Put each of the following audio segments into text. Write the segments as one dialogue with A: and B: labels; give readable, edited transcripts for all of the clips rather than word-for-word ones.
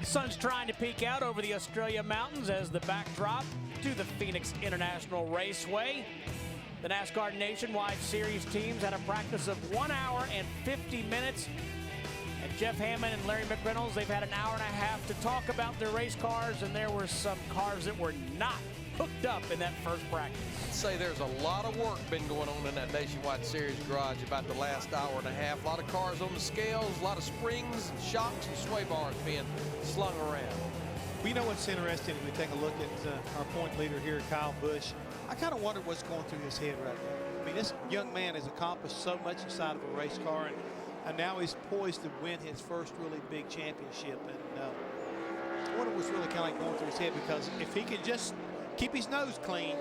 A: The sun's trying to peek out over the Australia Mountains as the backdrop to the Phoenix International Raceway. The NASCAR Nationwide Series teams had a practice of 1 hour and 50 minutes. And Jeff Hammond and Larry McReynolds, they've had an hour and a half to talk about their race cars, and there were some cars that were not hooked up in that first practice.
B: I'd say there's a lot of work been going on in that Nationwide Series garage about the last hour and a half. A lot of cars on the scales, a lot of springs and shocks and sway bars being slung around.
C: Well, you know what's interesting, if we take a look at our point leader here, Kyle Busch, I kind of wonder what's going through his head right now. I mean, this young man has accomplished so much inside of a race car, and now he's poised to win his first really big championship. And I wonder what's really kind of like going through his head, because if he can just keep his nose clean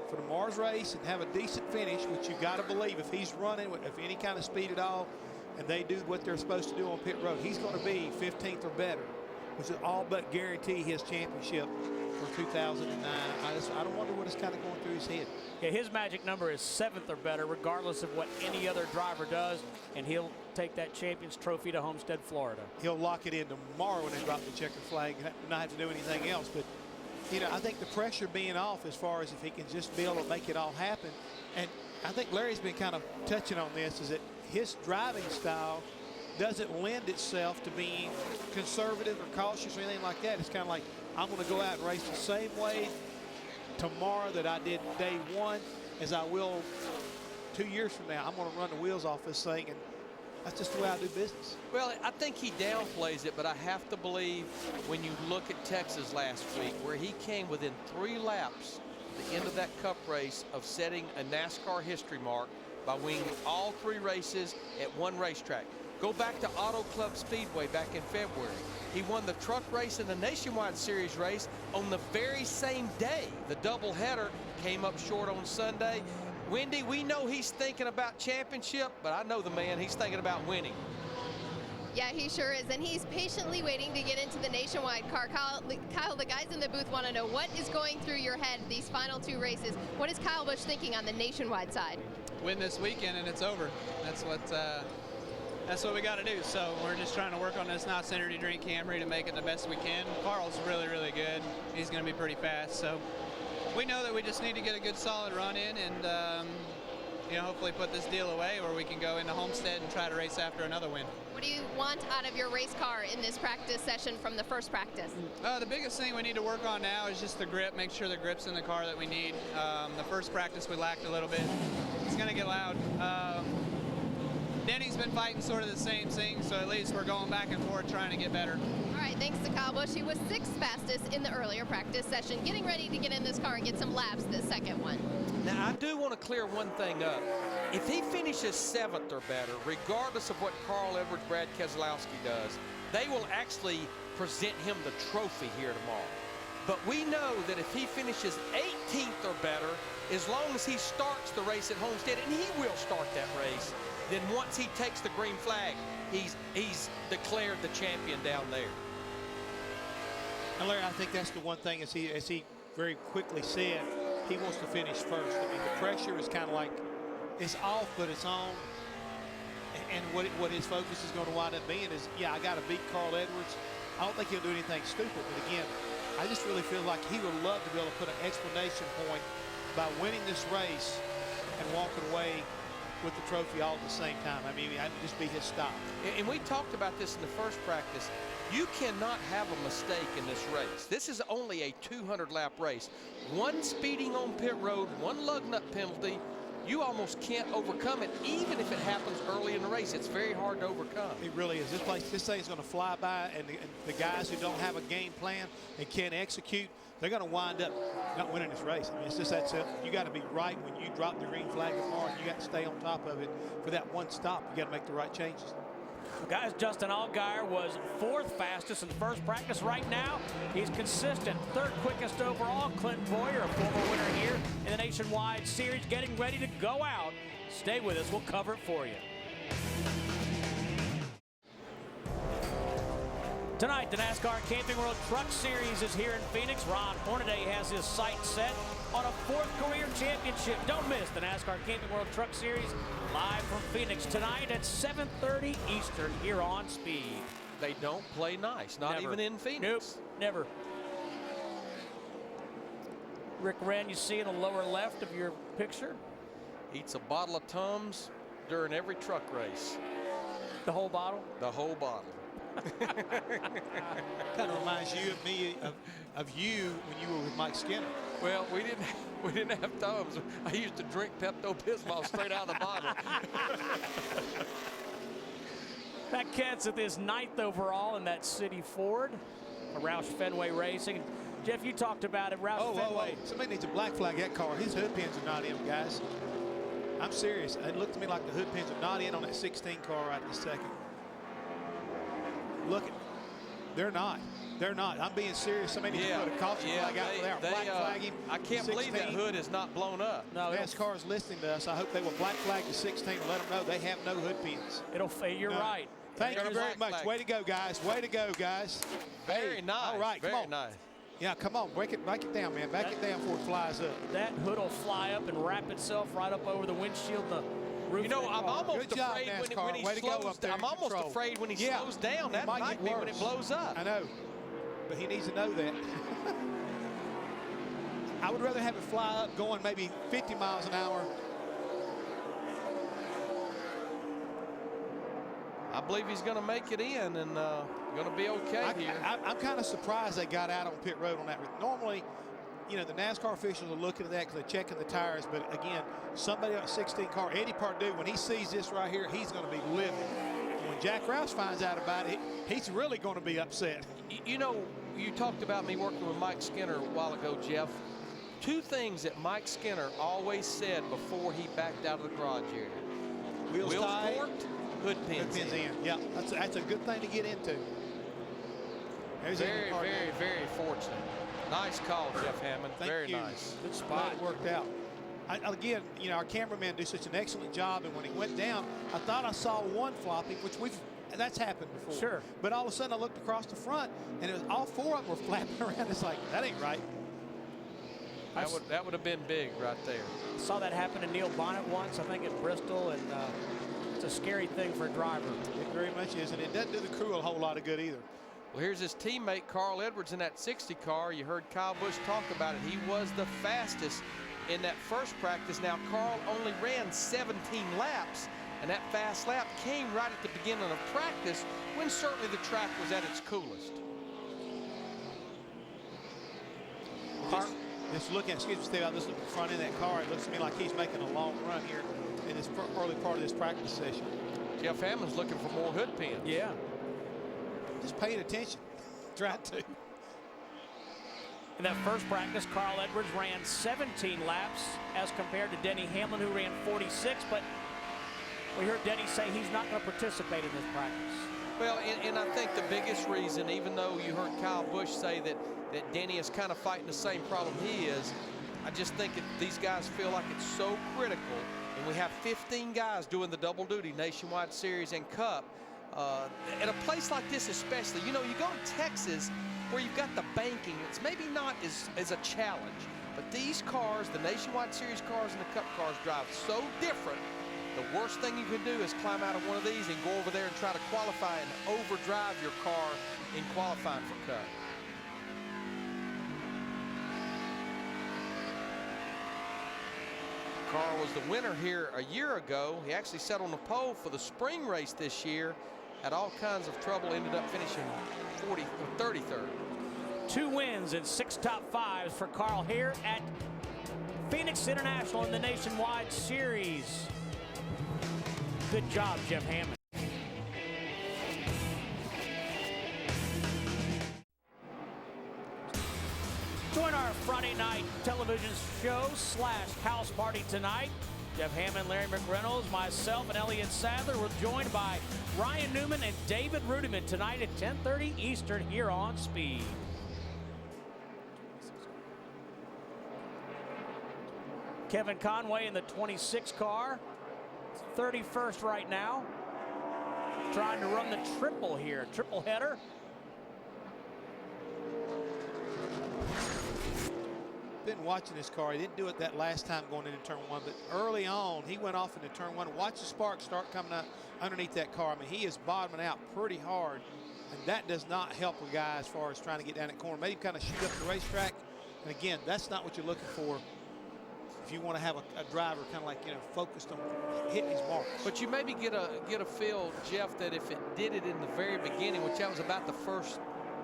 C: for tomorrow's race and have a decent finish, which you got to believe if he's running with any kind of speed at all, and they do what they're supposed to do on pit road, he's going to be 15th or better, which will all but guarantee his championship for 2009. I don't wonder what is kind of going through his head.
A: Yeah, his magic number is 7th or better, regardless of what any other driver does, and he'll take that Champions Trophy to Homestead, Florida.
C: He'll lock it in tomorrow when they drop the checkered flag and not have to do anything else. But, you know, I think the pressure being off as far as if he can just be able to make it all happen. And I think Larry's been kind of touching on this, is that his driving style doesn't lend itself to being conservative or cautious or anything like that. It's kind of like, I'm going to go out and race the same way tomorrow that I did day one as I will 2 years from now. I'm going to run the wheels off this thing, and that's just the way I do business.
B: Well, I think he downplays it, but I have to believe when you look at Texas last week, where he came within 3 laps at the end of that Cup race of setting a NASCAR history mark by winning all 3 races at one racetrack. Go back to Auto Club Speedway back in February. He won the truck race and the Nationwide Series race on the very same day. The doubleheader came up short on Sunday. Wendy, we know he's thinking about championship, but I know the man, he's thinking about winning.
D: Yeah, he sure is, and he's patiently waiting to get into the Nationwide car. Kyle, the guys in the booth want to know what is going through your head these final 2 races. What is Kyle Busch thinking on the Nationwide side?
E: Win this weekend and it's over. That's what we got to do. So we're just trying to work on this Knott's Energy Drink Camry to make it the best we can. Carl's really, really good. He's going to be pretty fast. So we know that we just need to get a good solid run in and you know, hopefully put this deal away, or we can go into Homestead and try to race after another win.
D: What do you want out of your race car in this practice session from the first practice?
E: The biggest thing we need to work on now is just the grip, make sure the grip's in the car that we need. The first practice we lacked a little bit. It's going to get loud. Denny's been fighting sort of the same thing, so at least we're going back and forth trying to get better.
D: All right, thanks to Kyle Busch. He was 6th fastest in the earlier practice session, getting ready to get in this car and get some laps this second one.
B: Now, I do want to clear one thing up. If he finishes 7th or better, regardless of what Carl Edwards, Brad Keselowski does, they will actually present him the trophy here tomorrow. But we know that if he finishes 18th or better, as long as he starts the race at Homestead, and he will start that race, then once he takes the green flag, he's declared the champion down there.
C: And Larry, I think that's the one thing, as he very quickly said, he wants to finish first. I mean, the pressure is kind of like, it's off, but it's on. And what his focus is going to wind up being is, yeah, I got to beat Carl Edwards. I don't think he'll do anything stupid, but again, I just really feel like he would love to be able to put an explanation point by winning this race and walking away with the trophy all at the same time. I mean, that'd just be his style.
B: And we talked about this in the first practice. You cannot have a mistake in this race. This is only a 200-lap race. One speeding on pit road, one lug nut penalty, you almost can't overcome it, even if it happens early in the race. It's very hard to overcome.
C: It really is. This thing's going to fly by, and the guys who don't have a game plan and can't execute, they're going to wind up not winning this race. I mean, it's just that simple. You got to be right when you drop the green flag tomorrow. You got to stay on top of it for that one stop. You got to make the right changes.
A: Guys, Justin Allgaier was 4th fastest in the first practice. Right now, he's consistent. 3rd quickest overall. Clint Bowyer, a former winner here in the Nationwide Series, getting ready to go out. Stay with us. We'll cover it for you. Tonight, the NASCAR Camping World Truck Series is here in Phoenix. Ron Hornaday has his sights set on a 4th career championship. Don't miss the NASCAR Camping World Truck Series live from Phoenix tonight at 7:30 Eastern here on Speed.
B: They don't play nice, not
A: Never.
B: even in Phoenix.
A: Nope, never. Rick Wren, you see in the lower left of your picture.
B: Eats a bottle of Tums during every truck race.
A: The whole bottle?
B: The whole bottle.
C: Kind of reminds you of me of you when you were with Mike Skinner.
B: Well, we didn't have Tums. I used to drink Pepto-Bismol straight out of the bottle.
A: Matt Kenseth is 9th overall in that City Ford, a Roush Fenway Racing. Jeff, you talked about it. Roush Fenway.
C: Somebody needs to black flag that car. His hood pins are not in, guys. I'm serious. It looked to me like the hood pins are not in on that 16 car right this second. Look, they're not. They're not. I'm being serious. Somebody needs to put a caution flag out there. Black flag him.
B: I can't believe that hood is not blown up.
A: No,
C: NASCAR is listening to us. I hope they will black flag the 16 and let them know they have no hood pins.
A: It'll fade. You're right.
C: Thank you very much. Way to go, guys. Way to go, guys.
B: Very nice.
C: All right, come on.
B: Nice.
C: Yeah, come on. Break it down, man. Back it down before it flies up.
A: That hood will fly up and wrap itself right up over the windshield. The roof.
B: You know, I'm almost
C: Good job,
B: afraid
C: NASCAR.
B: when he
C: Way to go
B: slows
C: up there
B: down.
C: in
B: I'm almost
C: control.
B: afraid when he slows down. That might be when it blows up.
C: I know, but he needs to know that. I would rather have it fly up going maybe 50 miles an hour.
B: I believe he's going to make it in and going to be okay here.
C: I'm kind of surprised they got out on pit road on that. Normally, you know, the NASCAR officials are looking at that because they're checking the tires. But again, somebody on a 16 car, Eddie Pardue, when he sees this right here, he's going to be livid. When Jack Roush finds out about it, he's really going to be upset.
B: You know, you talked about me working with Mike Skinner a while ago, Jeff. Two things that Mike Skinner always said before he backed out of the garage area. Wheels
C: tight,
B: forked, hood pins in.
C: Yeah, that's a good thing to get into. There's
B: very fortunate. Nice call, Jeff Hammond. Very nice.
C: Good spot. It worked out. Again, you know, our cameraman do such an excellent job, and when he went down, I thought I saw one flopping, which that's happened before.
A: Sure.
C: But all of a sudden, I looked across the front, and it was all four of them were flapping around. It's like, that ain't right.
B: That would have been big right there.
A: Saw that happen to Neil Bonnet once, I think at Bristol, and it's a scary thing for a driver.
C: It very much is, and it doesn't do the crew a whole lot of good either.
B: Well, here's his teammate, Carl Edwards, in that 60 car. You heard Kyle Busch talk about it. He was the fastest in that first practice. Now, Carl only ran 17 laps, and that fast lap came right at the beginning of practice when certainly the track was at its coolest.
C: Just looking, excuse me, Steve, I just looked at the front end of that car. It looks to me like he's making a long run here in this early part of this practice session.
B: Jeff Hammond's looking for more hood pins.
A: Yeah.
C: Just paying attention. Try to.
A: In that first practice, Carl Edwards ran 17 laps as compared to Denny Hamlin, who ran 46. But we heard Denny say he's not going to participate in this practice.
B: Well, and I think the biggest reason, even though you heard Kyle Busch say that Denny is kind of fighting the same problem he is, I just think that these guys feel like it's so critical. And we have 15 guys doing the double duty, Nationwide Series and Cup. At a place like this especially, you know, you go to Texas where you've got the banking, it's maybe not as a challenge. But these cars, the Nationwide Series cars and the Cup cars, drive so different. The worst thing you can do is climb out of one of these and go over there and try to qualify and overdrive your car in qualifying for Cup. Carl was the winner here a year ago. He actually sat on the pole for the spring race this year. Had all kinds of trouble, ended up finishing 33rd. 2
A: wins and 6 top 5s for Carl here at Phoenix International in the Nationwide Series. Good job, Jeff Hammond. Join our Friday night television show / house party tonight. Jeff Hammond, Larry McReynolds, myself, and Elliott Sadler. We're joined by Ryan Newman and David Rudiman tonight at 10:30 Eastern here on Speed. Kevin Conway in the 26 car, 31st right now. Trying to run the triple here, triple header.
C: Been watching this car. He didn't do it that last time going into turn 1, but early on he went off into turn 1. Watch the sparks start coming out underneath that car. I mean, he is bottoming out pretty hard And that does not help a guy as far as trying to get down that corner. Maybe kind of shoot up the racetrack. And again, that's not what you're looking for if you want to have a driver kind of like, you know, focused on hitting his marks.
B: But you maybe get a feel, Jeff, that if it did it in the very beginning, which that was about the first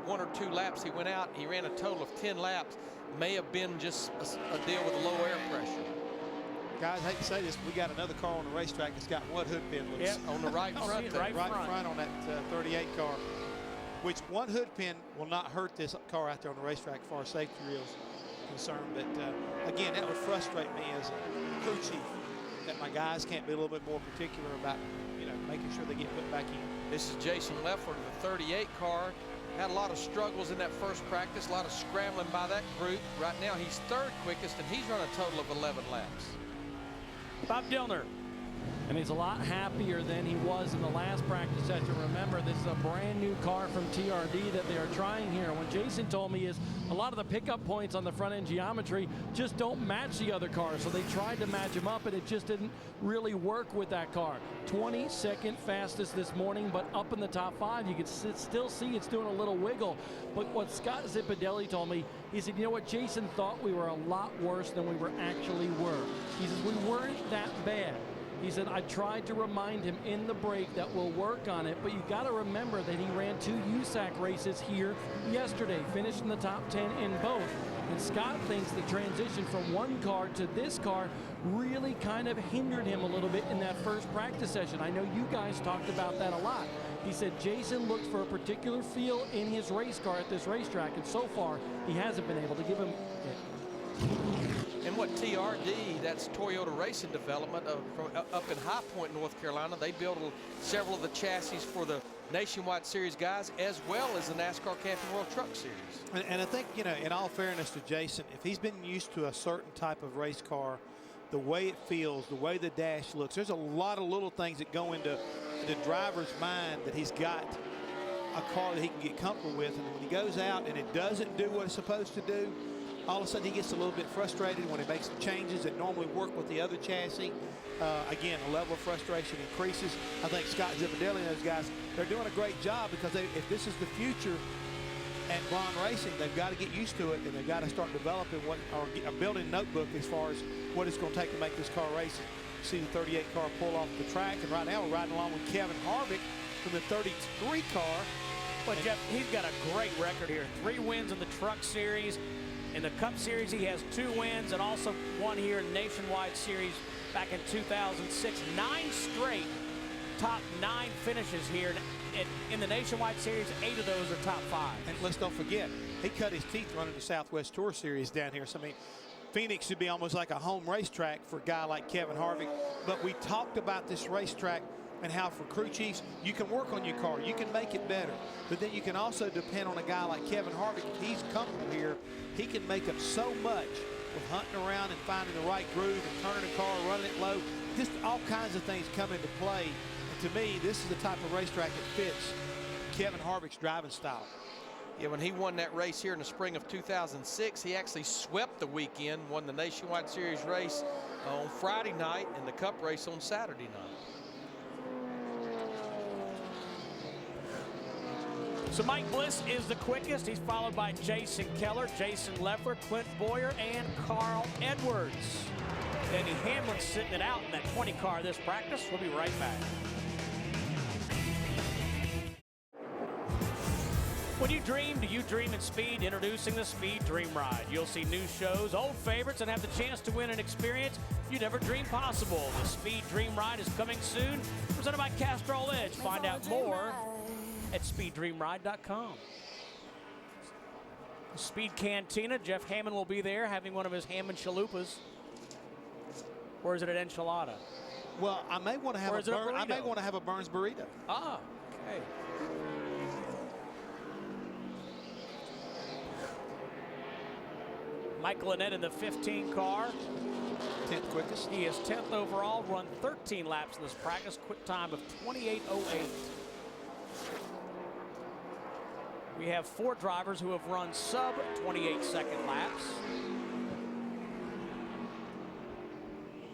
B: 1 or 2 laps he went out, he ran a total of 10 laps, may have been just a deal with low air pressure.
C: Guys, I hate to say this, we got another car on the racetrack that's got one hood pin loose.
B: Yep, on the right front.
A: Right
C: front on that 38 car, which one hood pin will not hurt this car out there on the racetrack as far as safety reels concerned. But again, that would frustrate me as a crew chief, that my guys can't be a little bit more particular about, you know, making sure they get put back in.
B: This is Jason Leffler, the 38 car. Had a lot of struggles in that first practice, a lot of scrambling by that group. Right now, he's 3rd quickest, and he's run a total of 11 laps.
A: Bob Dillner.
F: And he's a lot happier than he was in the last practice session. Remember, this is a brand new car from TRD that they are trying here. What Jason told me is a lot of the pickup points on the front end geometry just don't match the other cars. So they tried to match him up, and it just didn't really work with that car. 22nd fastest this morning, but up in the top 5. You can still see it's doing a little wiggle. But what Scott Zipadelli told me, he said, you know what, Jason thought we were a lot worse than we actually were. He says, we weren't that bad. He said, I tried to remind him in the break that we'll work on it, but you got to remember that he ran 2 USAC races here yesterday, finished in the top 10 in both. And Scott thinks the transition from one car to this car really kind of hindered him a little bit in that first practice session. I know you guys talked about that a lot. He said Jason looked for a particular feel in his race car at this racetrack, and so far he hasn't been able to give him it.
B: And what TRD, that's Toyota Racing Development from up in High Point, North Carolina. They built several of the chassis for the Nationwide Series guys, as well as the NASCAR Camping World Truck Series.
C: And I think, you know, in all fairness to Jason, if he's been used to a certain type of race car, the way it feels, the way the dash looks, there's a lot of little things that go into the driver's mind that he's got a car that he can get comfortable with. And when he goes out and it doesn't do what it's supposed to do, all of a sudden he gets a little bit frustrated when he makes some changes that normally work with the other chassis. Again, the level of frustration increases. I think Scott Zipadelli and those guys, they're doing a great job, because if this is the future at Blonde Racing, they've got to get used to it, and they've got to start developing or building a notebook as far as what it's going to take to make this car race. You see the 38 car pull off the track, and right now we're riding along with Kevin Harvick from the 33 car.
A: But Jeff, he's got a great record here. 3 wins in the Truck Series. In the Cup Series, he has 2 wins, and also won here in Nationwide Series back in 2006. 9 straight top 9 finishes here. In the Nationwide Series, 8 of those are top 5.
C: And let's don't forget, he cut his teeth running the Southwest Tour Series down here. So, I mean, Phoenix should be almost like a home racetrack for a guy like Kevin Harvick. But we talked about this racetrack and how for crew chiefs, you can work on your car, you can make it better, but then you can also depend on a guy like Kevin Harvick. If he's comfortable here, he can make up so much with hunting around and finding the right groove and turning the car, running it low. Just all kinds of things come into play. And to me, this is the type of racetrack that fits Kevin Harvick's driving style.
B: Yeah, when he won that race here in the spring of 2006, he actually swept the weekend, won the Nationwide Series race on Friday night and the Cup race on Saturday night.
A: So Mike Bliss is the quickest. He's followed by Jason Keller, Jason Leffler, Clint Bowyer, and Carl Edwards. Danny Hamlin's sitting it out in that 20 car this practice. We'll be right back. When you dream, do you dream in speed? Introducing the Speed Dream Ride. You'll see new shows, old favorites, and have the chance to win an experience you never dreamed possible. The Speed Dream Ride is coming soon, presented by Castrol Edge. Find out more at speeddreamride.com. Speed Cantina, Jeff Hammond will be there having one of his ham and chalupas. Or is it an enchilada?
C: Well, I may want to have I may want to have a Burns burrito.
A: Ah, okay. Mike Lynette in the 15 car.
C: 10th quickest.
A: He is 10th overall, run 13 laps in this practice, quick time of 28:08. We have 4 drivers who have run sub 28-second laps.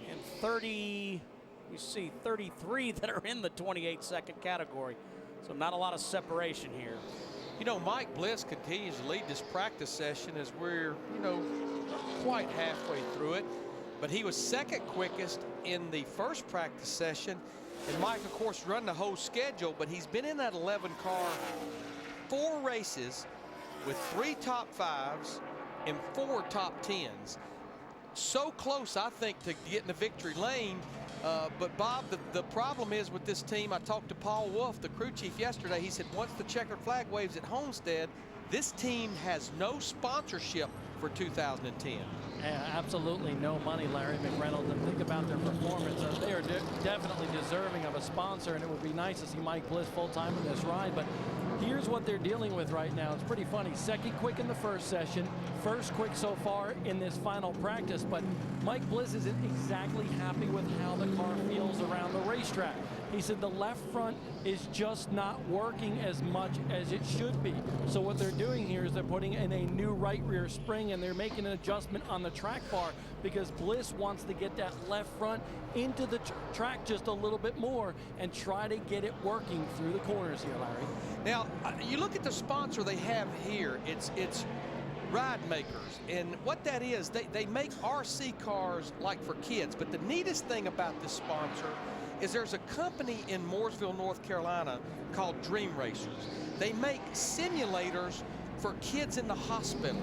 A: And 33 that are in the 28-second category. So not a lot of separation here.
B: You know, Mike Bliss continues to lead this practice session as we're, you know, not quite halfway through it. But he was second quickest in the first practice session. And Mike, of course, run the whole schedule, but he's been in that 11 car 4 races with 3 top 5s and 4 top 10s. So close, I think, to getting the victory lane. But Bob, the problem is with this team, I talked to Paul Wolf, the crew chief, yesterday. He said once the checkered flag waves at Homestead, this team has no sponsorship for 2010.
F: Yeah, absolutely no money, Larry McReynolds. And think about their performance. They are definitely deserving of a sponsor, and it would be nice to see Mike Bliss full-time in this ride. But here's what they're dealing with right now. It's pretty funny. Second quick in the first session, first quick so far in this final practice. But Mike Bliss isn't exactly happy with how the car feels around the racetrack. He said the left front is just not working as much as it should be. So what they're doing here is they're putting in a new right rear spring, and they're making an adjustment on the track bar because Bliss wants to get that left front into the track just a little bit more and try to get it working through the corners here, Larry.
B: Now, you look at the sponsor they have here. It's Ride Makers, and what that is, they make RC cars like for kids. But the neatest thing about this sponsor is there's a company in Mooresville, North Carolina called Dream Racers. They make simulators for kids in the hospital.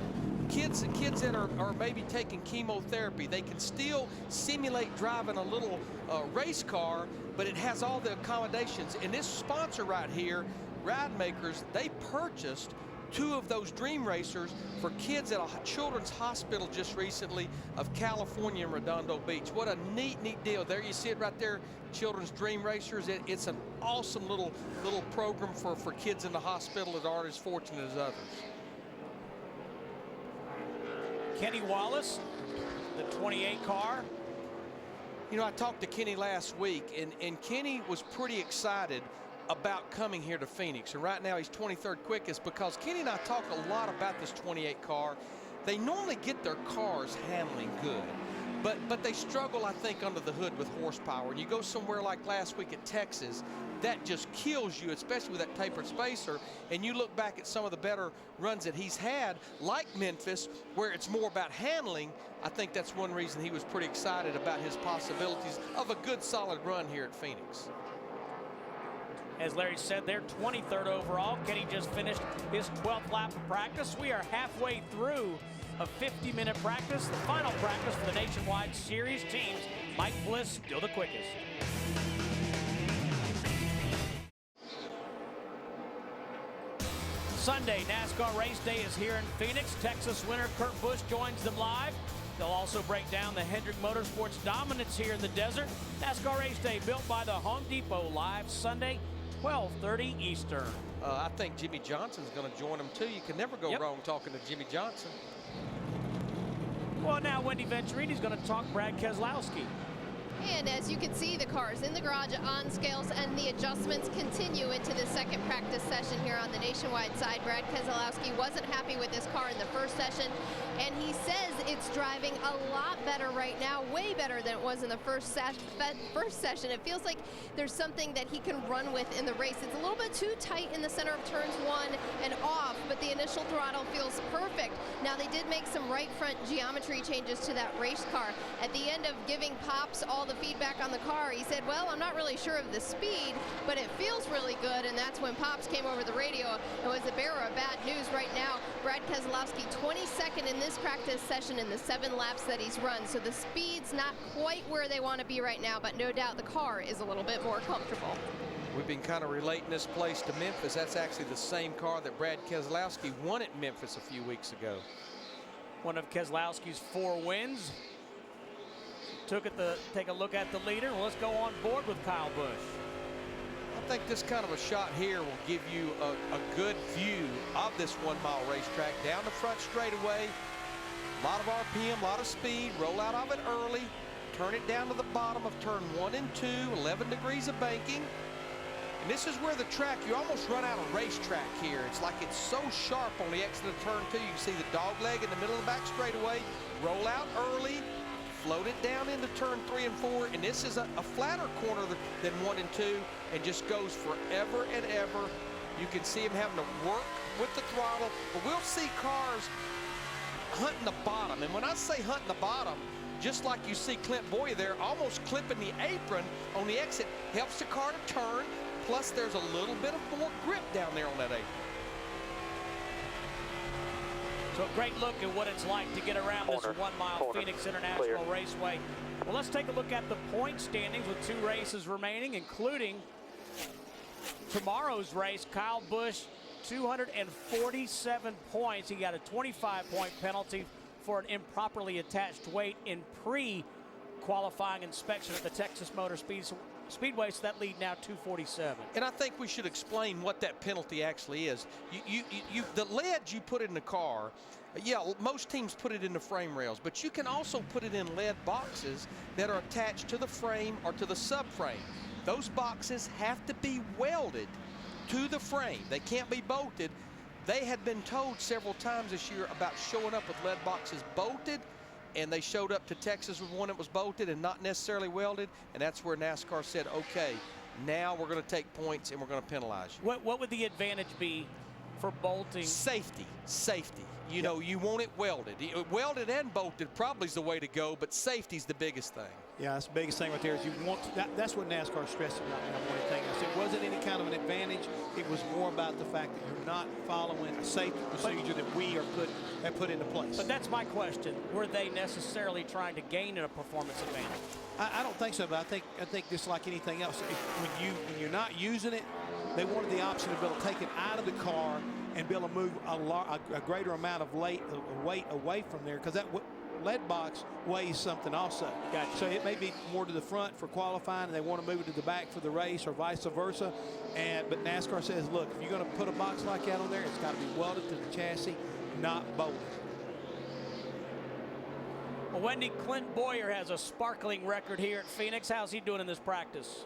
B: Kids that are maybe taking chemotherapy. They can still simulate driving a little race car, but it has all the accommodations. And this sponsor right here, Ride Makers, they purchased 2 of those Dream Racers for kids at a children's hospital just recently of California and Redondo Beach. What a neat deal. There you see it right there, Children's Dream Racers. It's an awesome little program for kids in the hospital that aren't as fortunate as others.
A: Kenny Wallace, the 28 car.
B: You know, I talked to Kenny last week, and Kenny was pretty excited about coming here to Phoenix. And right now he's 23rd quickest because Kenny and I talk a lot about this 28 car. They normally get their cars handling good, but they struggle, I think, under the hood with horsepower. And you go somewhere like last week at Texas, that just kills you, especially with that tapered spacer. And you look back at some of the better runs that he's had, like Memphis, where it's more about handling. I think that's one reason he was pretty excited about his possibilities of a good, solid run here at Phoenix.
A: As Larry said, they're 23rd overall. Kenny just finished his 12th lap of practice. We are halfway through a 50-minute practice, the final practice for the Nationwide Series teams. Mike Bliss still the quickest. Sunday, NASCAR race day is here in Phoenix. Texas winner Kurt Busch joins them live. They'll also break down the Hendrick Motorsports dominance here in the desert. NASCAR race day built by the Home Depot live Sunday, 12:30 Eastern.
B: I think Jimmy Johnson's going to join them too. You can never go wrong talking to Jimmy Johnson.
A: Well, now Wendy Venturini's going to talk Brad Keselowski.
D: And as you can see, the cars in the garage on scales, and the adjustments continue into the second practice session here on the Nationwide side. Brad Keselowski wasn't happy with this car in the first session, and he says it's driving a lot better right now, way better than it was in the first session. It feels like there's something that he can run with in the race. It's a little bit too tight in the center of turns 1 and off, but the initial throttle feels perfect. Now, they did make some right front geometry changes to that race car. At the end of giving Pops all the feedback on the car, he said, well, I'm not really sure of the speed, but it feels really good. And that's when Pops came over the radio and was the bearer of bad news. Right now, Brad Keselowski 22nd in this practice session in the 7 laps that he's run. So the speed's not quite where they want to be right now, but no doubt the car is a little bit more comfortable.
B: We've been kind of relating this place to Memphis. That's actually the same car that Brad Keselowski won at Memphis a few weeks ago.
A: One of Keselowski's 4 wins. Take a look at the leader. Well, let's go on board with Kyle Busch.
B: I think this kind of a shot here will give you a good view of this 1-mile racetrack. Down the front straightaway, a lot of RPM, a lot of speed. Roll out of it early. Turn it down to the bottom of turn 1 and 2, 11 degrees of banking. And this is where the track, you almost run out of racetrack here. It's like it's so sharp on the exit of turn 2. You can see the dog leg in the middle of the back straightaway. Roll out early, float it down into turn 3 and 4, and this is a flatter corner than 1 and 2, and just goes forever and ever. You can see him having to work with the throttle, but we'll see cars hunting the bottom. And when I say hunting the bottom, just like you see Clint Bowyer there, almost clipping the apron on the exit, helps the car to turn, plus there's a little bit of more grip down there on that apron.
A: So a great look at what it's like to get around this 1 mile Phoenix International Raceway. Well, let's take a look at the point standings with 2 races remaining, including tomorrow's race. Kyle Busch, 247 points. He got a 25-point penalty for an improperly attached weight in pre-qualifying inspection at the Texas Motor Speedway, so that lead now 247.
B: And I think we should explain what that penalty actually is. The lead you put in the car, yeah, most teams put it in the frame rails, but you can also put it in lead boxes that are attached to the frame or to the subframe. Those boxes have to be welded to the frame. They can't be bolted. They had been told several times this year about showing up with lead boxes bolted, and they showed up to Texas with one that was bolted and not necessarily welded, and that's where NASCAR said, okay, now we're going to take points and we're going to penalize you.
A: What would the advantage be for bolting?
B: Safety. You know, you want it welded. Welded and bolted probably is the way to go, but safety's the biggest thing.
C: Yeah, that's the biggest thing right there is you want that's what NASCAR stressed about now more than anything else. It wasn't any kind of an advantage. It was more about the fact that you're not following a safety procedure that we have put into place.
A: But that's my question. Were they necessarily trying to gain a performance advantage?
C: I don't think so, but I think just like anything else, when you're not using it, they wanted the option to be able to take it out of the car and be able to move a greater amount of weight away from there, because that lead box weighs something also.
A: Gotcha.
C: So it may be more to the front for qualifying, and they want to move it to the back for the race, or vice versa. But NASCAR says, look, if you're going to put a box like that on there, it's got to be welded to the chassis, not bolted.
A: Well, Wendy, Clint Bowyer has a sparkling record here at Phoenix. How's he doing in this practice?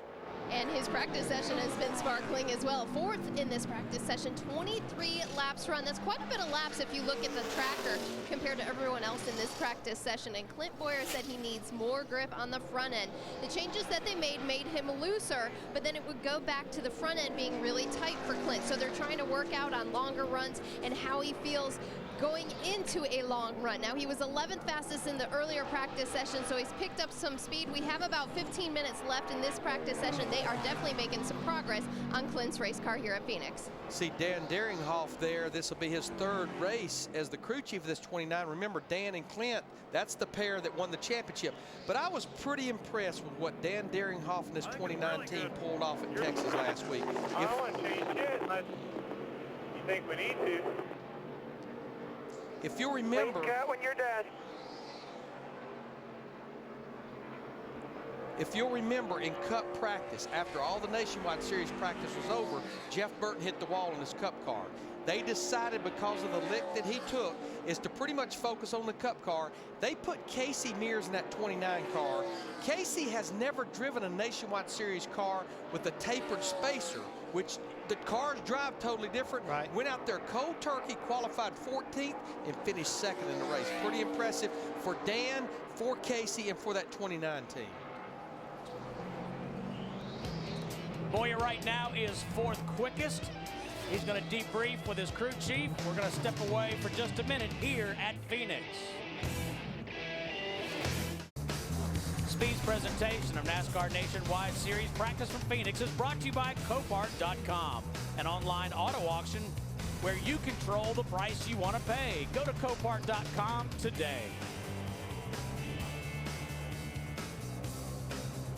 D: And his practice session has been sparkling as well. 4th in this practice session, 23 laps run. That's quite a bit of laps if you look at the tracker compared to everyone else in this practice session. And Clint Bowyer said he needs more grip on the front end. The changes that they made him looser, but then it would go back to the front end being really tight for Clint. So they're trying to work out on longer runs and how he feels going into a long run. Now, he was 11th fastest in the earlier practice session, so he's picked up some speed. We have about 15 minutes left in this practice session. They are definitely making some progress on Clint's race car here at Phoenix.
B: See Dan Deringhoff there. This will be his 3rd race as the crew chief of this 29. Remember, Dan and Clint, that's the pair that won the championship. But I was pretty impressed with what Dan Deringhoff and his 29 team pulled off at Texas last week.
G: I don't want to change yet unless you think we need to.
B: If you'll remember,
G: when you're done.
B: If you'll remember in Cup practice, after all the Nationwide Series practice was over, Jeff Burton hit the wall in his Cup car. They decided, because of the lick that he took, is to pretty much focus on the Cup car. They put Casey Mears in that 29 car. Casey has never driven a Nationwide Series car with a tapered spacer, which the cars drive totally different.
C: Right.
B: Went out there cold turkey, qualified 14th, and finished 2nd in the race. Pretty impressive for Dan, for Casey, and for that 29 team.
A: Bowyer right now is 4th quickest. He's going to debrief with his crew chief. We're going to step away for just a minute here at Phoenix. Speed's presentation of NASCAR Nationwide Series Practice from Phoenix is brought to you by Copart.com, an online auto auction where you control the price you want to pay. Go to Copart.com today.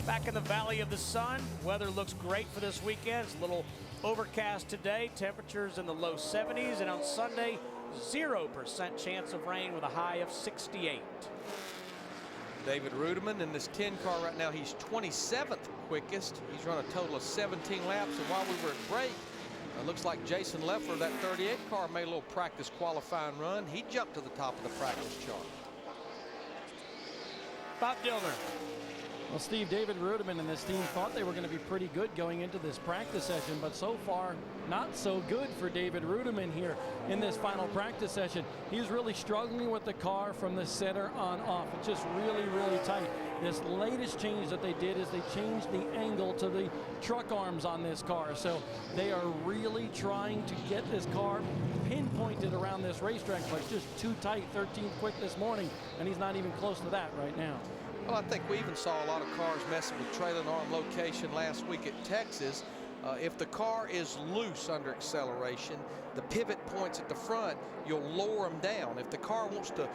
A: Back in the Valley of the Sun, weather looks great for this weekend. It's a little overcast today, temperatures in the low 70s, and on Sunday, 0% chance of rain with a high of 68.
B: David Ruderman in this 10 car right now, he's 27th quickest. He's run a total of 17 laps, and while we were at break, it looks like Jason Leffler, that 38 car, made a little practice qualifying run. He jumped to the top of the practice chart.
A: Bob Dillner.
F: Well, Steve, David Rudiman and this team thought they were going to be pretty good going into this practice session, but so far, not so good for David Rudiman here in this final practice session. He's really struggling with the car from the center on off. It's just really, really tight. This latest change that they did is they changed the angle to the truck arms on this car. So they are really trying to get this car pinpointed around this racetrack, but it's just too tight. 13th quick this morning, and he's not even close to that right now.
B: Well, I think we even saw a lot of cars messing with trailing arm location last week at Texas. If the car is loose under acceleration, the pivot points at the front, you'll lower them down. If the car wants to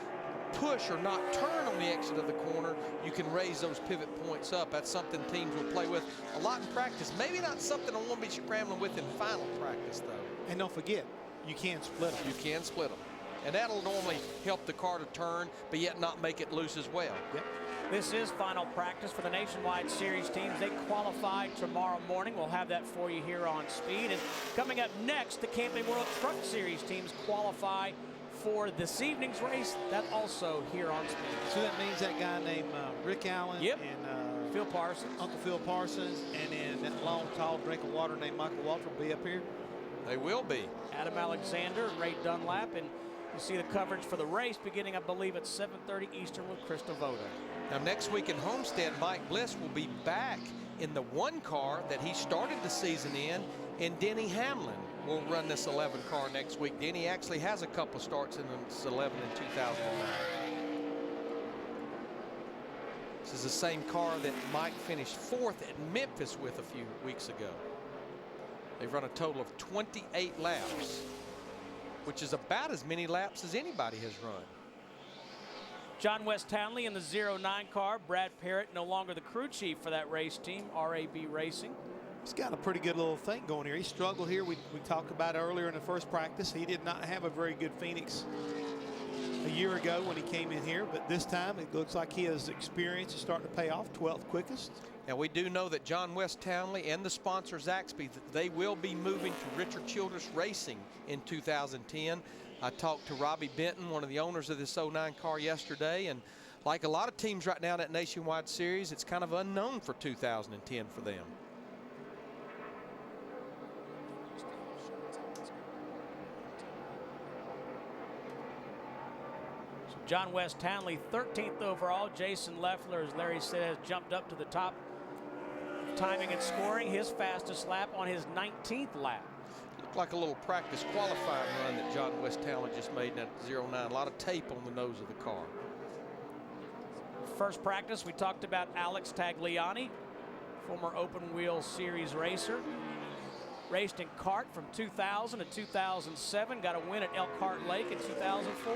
B: push or not turn on the exit of the corner, you can raise those pivot points up. That's something teams will play with a lot in practice. Maybe not something I want to be scrambling with in final practice, though.
C: And don't forget, you can split them.
B: You can split them. And that'll normally help the car to turn, but yet not make it loose as well.
C: Yep.
A: This is final practice for the Nationwide Series teams. They qualify tomorrow morning. We'll have that for you here on Speed. And coming up next, the Camping World Truck Series teams qualify for this evening's race. That also here on Speed.
C: So that means that guy named Rick Allen and
A: Phil Parsons.
C: Uncle Phil Parsons, and then that long, tall drink of water named Michael Walter will be up here.
B: They will be.
A: Adam Alexander and Ray Dunlap. And you see the coverage for the race beginning, I believe, at 7:30 Eastern with Krista Voda.
B: Now, next week in Homestead, Mike Bliss will be back in the one car that he started the season in, and Denny Hamlin will run this 11 car next week. Denny actually has a couple starts in this 11 in 2009. This is the same car that Mike finished 4th at Memphis with a few weeks ago. They've run a total of 28 laps, which is about as many laps as anybody has run.
A: John West Townley in the 09 car. Brad Parrott no longer the crew chief for that race team, RAB Racing.
C: He's got a pretty good little thing going here. He struggled here. We talked about earlier in the first practice. He did not have a very good Phoenix a year ago when he came in here, but this time it looks like his experience is starting to pay off. 12th quickest.
B: Now, we do know that John West Townley and the sponsor Zaxby, they will be moving to Richard Childress Racing in 2010. I talked to Robbie Benton, one of the owners of this 09 car yesterday, and like a lot of teams right now in that Nationwide Series, it's kind of unknown for 2010 for them.
A: So John West Townley, 13th overall. Jason Leffler, as Larry said, has jumped up to the top timing and scoring. His fastest lap on his 19th lap.
B: Looked like a little practice qualifying run that John West Townley just made in that 09. A lot of tape on the nose of the car.
A: First practice, we talked about Alex Tagliani, former open wheel series racer. Raced in kart from 2000 to 2007. Got a win at Elkhart Lake in 2004.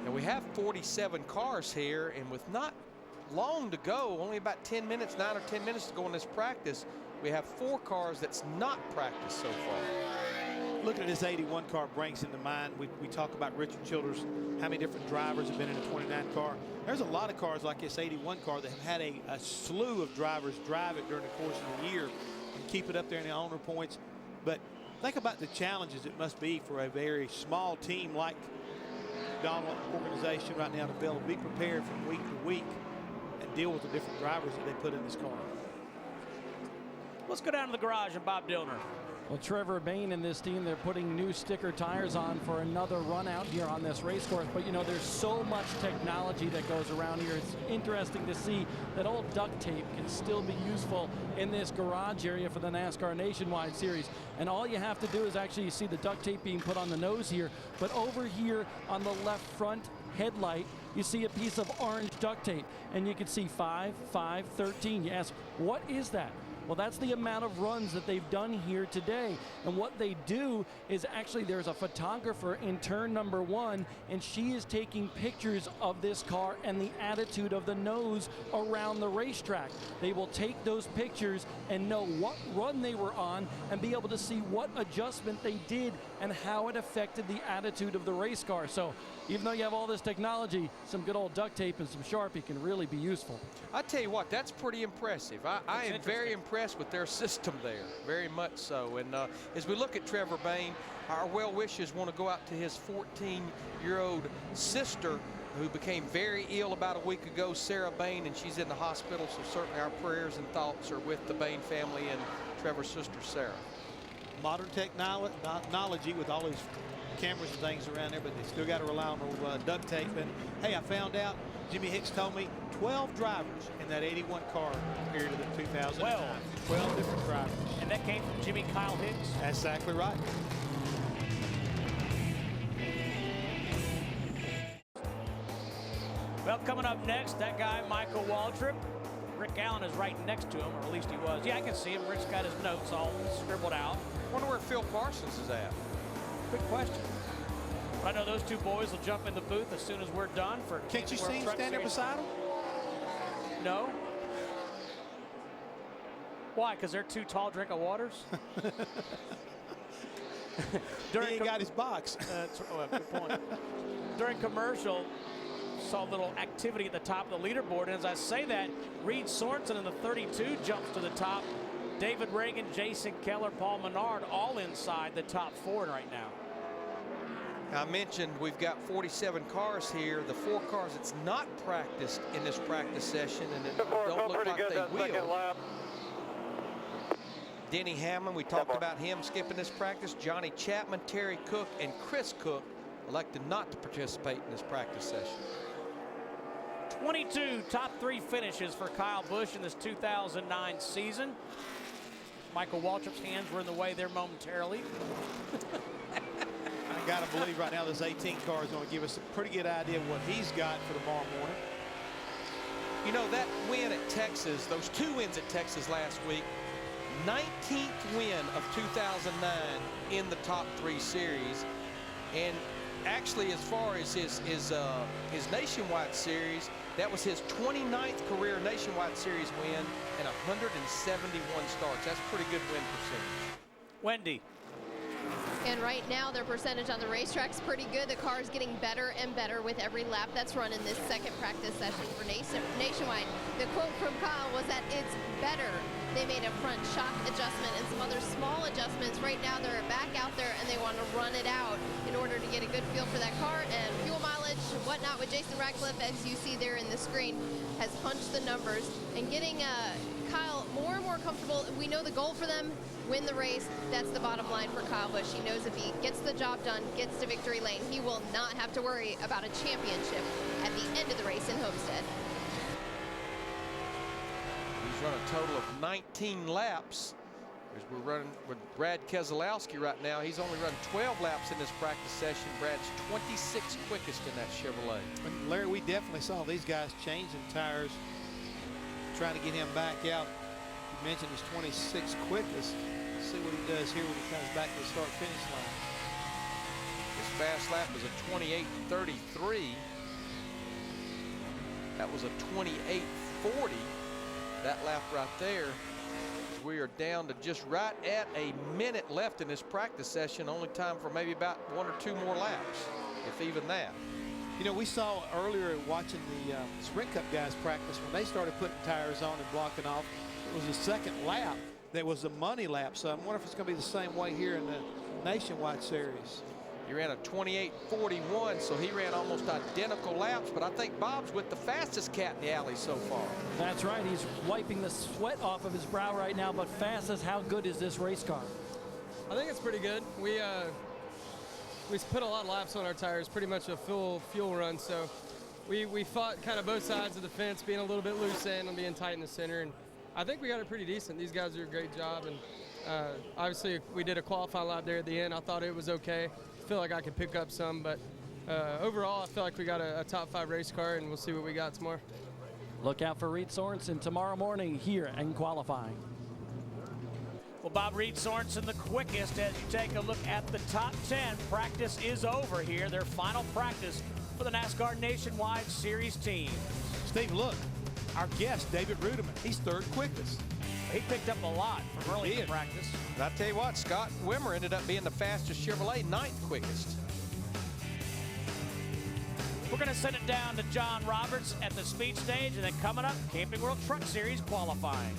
B: And we have 47 cars here, and with not long to go, only about 10 minutes, 9 or 10 minutes to go in this practice, we have 4 cars that's not practiced so far.
C: Looking at this 81 car brings into mind, we talk about Richard Childress, how many different drivers have been in a 29 car. There's a lot of cars like this 81 car that have had a slew of drivers drive it during the course of the year and keep it up there in the owner points. But think about the challenges it must be for a very small team like Donald organization right now to be able to be prepared from week to week and deal with the different drivers that they put in this car.
A: Let's go down to the garage and Bob Dillner.
F: Well, Trevor Bain and this team, they're putting new sticker tires on for another run out here on this race course. But, you know, there's so much technology that goes around here. It's interesting to see that old duct tape can still be useful in this garage area for the NASCAR Nationwide Series. And all you have to do is actually, you see the duct tape being put on the nose here. But over here on the left front headlight, you see a piece of orange duct tape. And you can see 5, 5, 13. You ask, what is that? Well, that's the amount of runs that they've done here today. And what they do is actually there's a photographer in turn number 1, and she is taking pictures of this car and the attitude of the nose around the racetrack. They will take those pictures and know what run they were on and be able to see what adjustment they did and how it affected the attitude of the race car. So even though you have all this technology, some good old duct tape and some Sharpie can really be useful.
B: I tell you what, that's pretty impressive. I am very impressed impressed with their system there, very much so. And as we look at Trevor Bayne, our well wishes want to go out to his 14-year-old sister, who became very ill about a week ago, Sarah Bayne, and she's in the hospital. So certainly our prayers and thoughts are with the Bayne family and Trevor's sister, Sarah.
C: Modern technology with all these cameras and things around there, but they still got to rely on old duct tape. And hey, I found out, Jimmy Hicks told me, 12 drivers in that 81 car period of the 2009. 12 different drivers.
A: And that came from Jimmy Kyle Hicks.
C: That's exactly right.
A: Well, coming up next, that guy, Michael Waltrip. Rick Allen is right next to him, or at least he was. Yeah, I can see him. Rick's got his notes all scribbled out.
B: Wonder where Phil Parsons is at.
A: Good question. But I know those two boys will jump in the booth as soon as we're done. For
C: Can't you see him stand there beside him?
A: No. Why? Because they're too tall drink of waters?
C: He ain't got his box.
A: Good point. During commercial, saw a little activity at the top of the leaderboard. And as I say that, Reed Sorensen in the 32 jumps to the top. David Reagan, Jason Keller, Paul Menard all inside the top 4 right now.
B: I mentioned we've got 47 cars here. The 4 cars that's not practiced in this practice session, and it don't look like they will. Denny Hamlin, we talked about him skipping this practice. Johnny Chapman, Terry Cook, and Chris Cook elected not to participate in this practice session.
A: 22 top 3 finishes for Kyle Busch in this 2009 season. Michael Waltrip's hands were in the way there momentarily.
C: I got to believe right now this 18 car is going to give us a pretty good idea of what he's got for tomorrow morning.
B: You know, that win at Texas, those 2 wins at Texas last week, 19th win of 2009 in the top 3 series. And actually, as far as his nationwide series, that was his 29th career nationwide series win and 171 starts. That's a pretty good win percentage.
A: Wendy.
D: And right now their percentage on the racetrack's pretty good. The car is getting better and better with every lap that's run in this second practice session for Nationwide. The quote from Kyle was that it's better. They made a front shock adjustment and some other small adjustments. Right now they're back out there and they want to run it out in order to get a good feel for that car. And fuel mileage, whatnot, with Jason Ratcliffe, as you see there in the screen, has punched the numbers and getting Kyle more and more comfortable. We know the goal for them, win the race. That's the bottom line for Kyle Busch. He knows if he gets the job done, gets to victory lane, he will not have to worry about a championship at the end of the race in Homestead.
B: He's run a total of 19 laps. As we're running with Brad Keselowski right now, he's only run 12 laps in this practice session. Brad's 26th quickest in that Chevrolet.
C: And Larry, we definitely saw these guys changing tires, trying to get him back out. You mentioned his 26th quickest. Let's see what he does here when he comes back to the start-finish line.
B: His fast lap is a 28.33. That was a 28.40. That lap right there. We are down to just right at a minute left in this practice session. Only time for maybe about 1 or 2 more laps, if even that.
C: You know, we saw earlier watching the Sprint Cup guys practice, when they started putting tires on and blocking off, it was the second lap that was the money lap. So I wonder if it's going to be the same way here in the Nationwide Series.
B: He ran a 28.41, so he ran almost identical laps, but I think Bob's with the fastest cat in the alley so far.
F: That's right. He's wiping the sweat off of his brow right now, but fastest, how good is this race car?
H: I think it's pretty good. We put a lot of laps on our tires, pretty much a full fuel run, so we fought kind of both sides of the fence, being a little bit loose end and being tight in the center, and I think we got it pretty decent. These guys do a great job, and obviously we did a qualifying lap there at the end. I thought it was okay. I feel like I could pick up some, but overall I feel like we got a top 5 race car, and we'll see what we got tomorrow.
F: Look out for Reed Sorensen tomorrow morning here in qualifying.
A: Well, Bob, Reed Sorensen the quickest as you take a look at the top 10. Practice is over here. Their final practice for the NASCAR Nationwide Series team.
C: Steve, look, our guest, David Rudiman, he's 3rd quickest.
A: He picked up a lot from early in practice.
B: But I tell you what, Scott Wimmer ended up being the fastest Chevrolet, 9th quickest.
A: We're going to send it down to John Roberts at the speed stage, and then coming up, Camping World Truck Series qualifying.